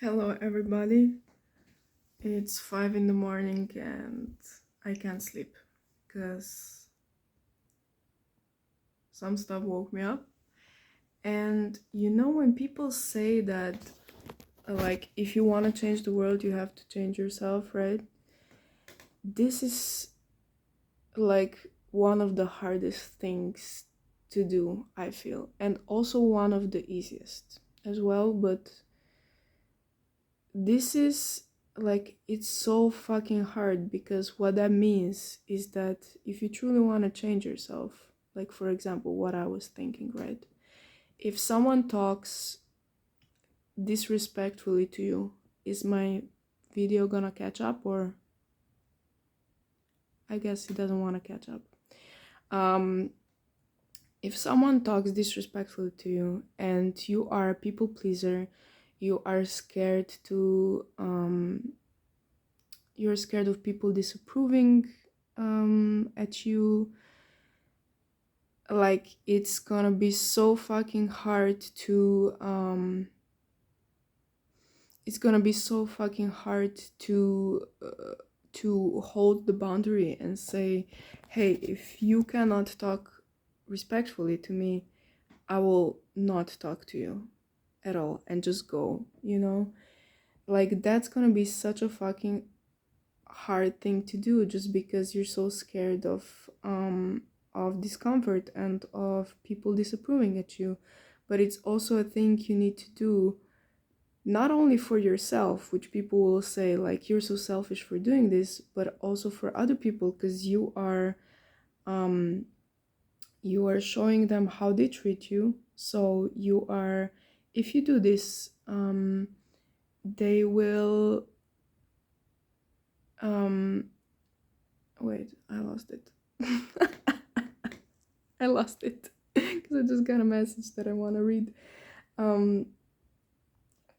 Hello, everybody. It's 5 in the morning and I can't sleep because some stuff woke me up. And when people say that, like, if you want to change the world, you have to change yourself, right? This is like one of the hardest things to do, I feel, and also one of the easiest as well. But this is like, it's so fucking hard because what that means is that if you truly want to change yourself, like for example what I was thinking, right? If someone talks disrespectfully to you, is my video gonna catch up? Or I guess it doesn't want to catch up. If someone talks disrespectfully to you and you are a people pleaser, you are scared to you're scared of people disapproving at you, like it's gonna be so fucking hard to to hold the boundary and say, hey, if you cannot talk respectfully to me, I will not talk to you at all and just go, like that's gonna be such a fucking hard thing to do just because you're so scared of discomfort and of people disapproving at you. But it's also a thing you need to do not only for yourself, which people will say like you're so selfish for doing this, but also for other people, because you are showing them how they treat you. So you are, if you do this, they will wait, I lost it. I lost it because I just got a message that I want to read.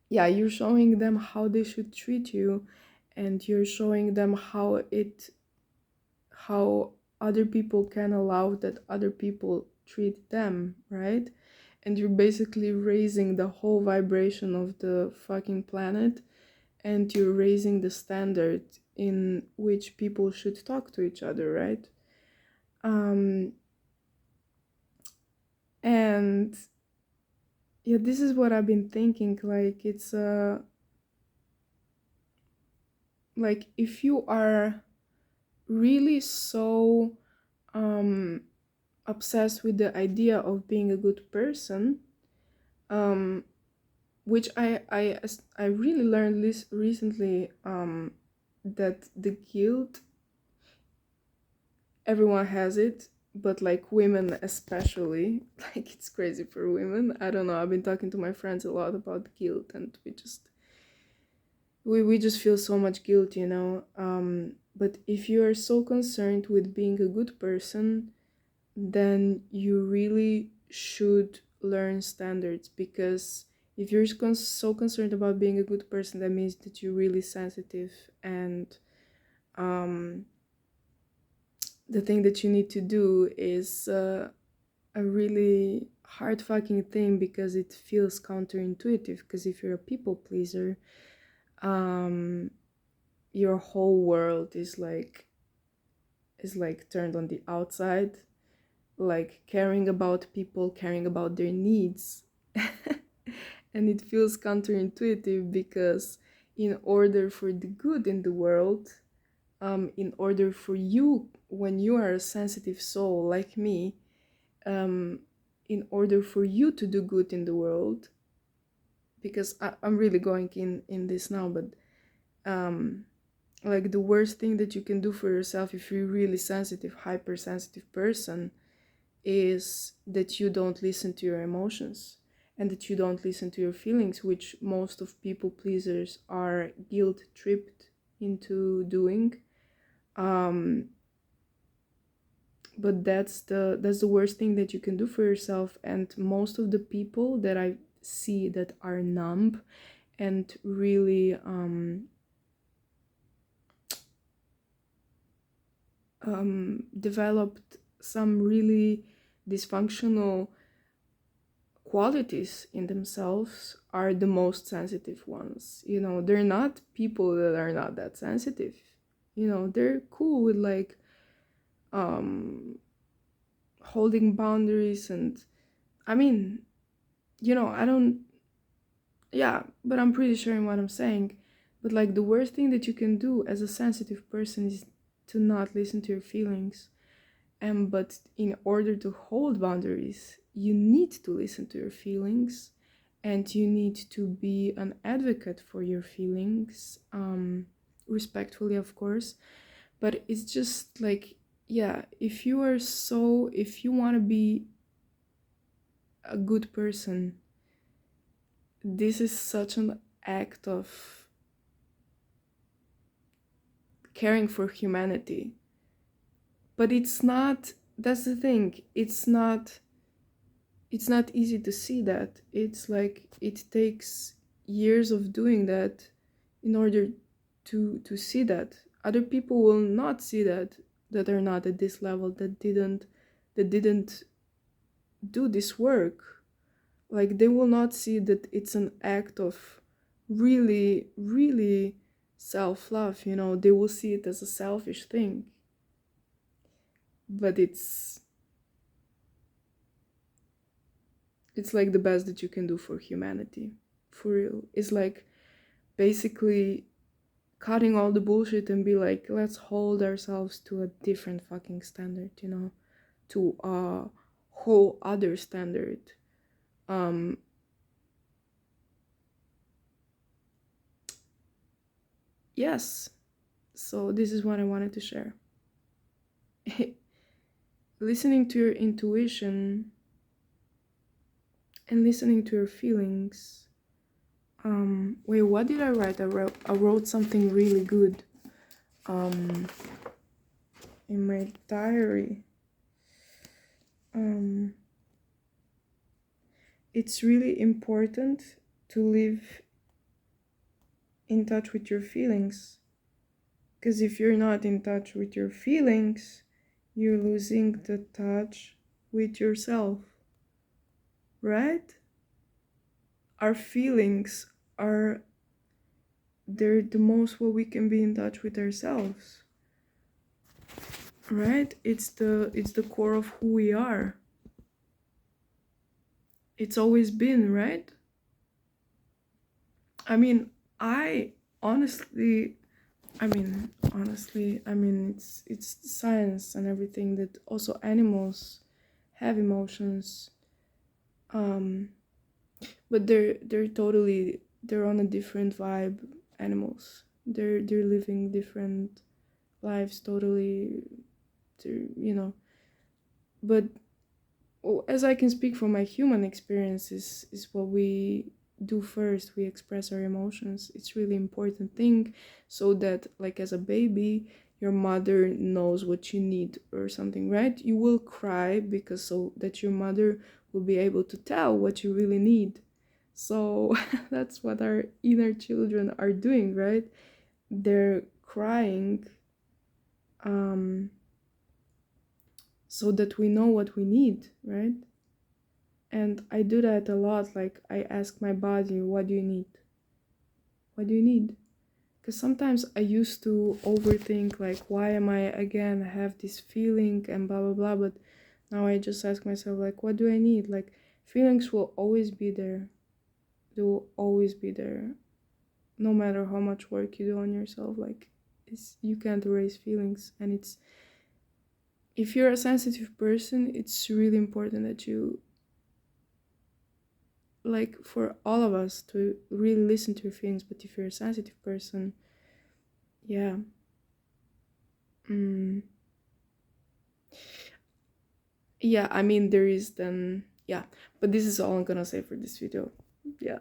Yeah, you're showing them how they should treat you, and you're showing them how other people can allow that other people treat them, right? And you're basically raising the whole vibration of the fucking planet, and you're raising the standard in which people should talk to each other, right? And yeah, this is what I've been thinking. Like it's like if you are really so obsessed with the idea of being a good person, which I really learned this recently, that the guilt, everyone has it, but like women especially, like it's crazy for women. I don't know, I've been talking to my friends a lot about guilt, and we just feel so much guilt, but if you are so concerned with being a good person, then you really should learn standards, because if you're so concerned about being a good person, that means that you're really sensitive. And the thing that you need to do is a really hard fucking thing, because it feels counterintuitive, because if you're a people pleaser, your whole world is like turned on the outside, like caring about people, caring about their needs. And it feels counterintuitive, because in order for the good in the world, in order for you, when you are a sensitive soul like me, in order for you to do good in the world, because I'm really going in this now, but like the worst thing that you can do for yourself if you're really sensitive, hypersensitive person, is that you don't listen to your emotions, and that you don't listen to your feelings, which most of people pleasers are guilt tripped into doing. But that's the worst thing that you can do for yourself. And most of the people that I see that are numb and really developed some really dysfunctional qualities in themselves are the most sensitive ones. You know, they're not people that are not that sensitive. You know, they're cool with like holding boundaries. And I mean, you know, I don't, yeah, but I'm pretty sure in what I'm saying. But like the worst thing that you can do as a sensitive person is to not listen to your feelings. And but in order to hold boundaries, you need to listen to your feelings, and you need to be an advocate for your feelings, respectfully, of course. But it's just like, yeah, if you want to be a good person, this is such an act of caring for humanity. But it's not, that's the thing, it's not easy to see that. It's like it takes years of doing that in order to see that. Other people will not see that are not at this level, that didn't do this work. Like they will not see that it's an act of really, really self-love, you know. They will see it as a selfish thing. But it's like the best that you can do for humanity, for real. It's like basically cutting all the bullshit and be like, let's hold ourselves to a different fucking standard, you know, to a whole other standard. Yes, so this is what I wanted to share. Listening to your intuition and listening to your feelings. Wait, what did I write? I wrote something really good in my diary. It's really important to live in touch with your feelings, because if you're not in touch with your feelings, you're losing the touch with yourself, right? Our feelings are, they're the most what we can be in touch with ourselves, right? It's the core of who we are. It's always been, right? I mean, I honestly it's science and everything that also animals have emotions, but they're on a different vibe. Animals, they're living different lives totally, you know. But as I can speak from my human experiences, is what we do first. We express our emotions. It's really important thing, so that like as a baby, your mother knows what you need or something, right? You will cry because so that your mother will be able to tell what you really need. So that's what our inner children are doing, right? They're crying, so that we know what we need, right? And I do that a lot. Like I ask my body, what do you need? What do you need? Because sometimes I used to overthink, like, why am I again have this feeling and blah blah blah. But now I just ask myself, like, what do I need? Like, feelings will always be there. They will always be there, no matter how much work you do on yourself. Like, you can't erase feelings. And it's, if you're a sensitive person, it's really important that you, like, for all of us to really listen to your feelings. But if you're a sensitive person, yeah, yeah, I mean, there is then, yeah, but this is all I'm gonna say for this video. Yeah.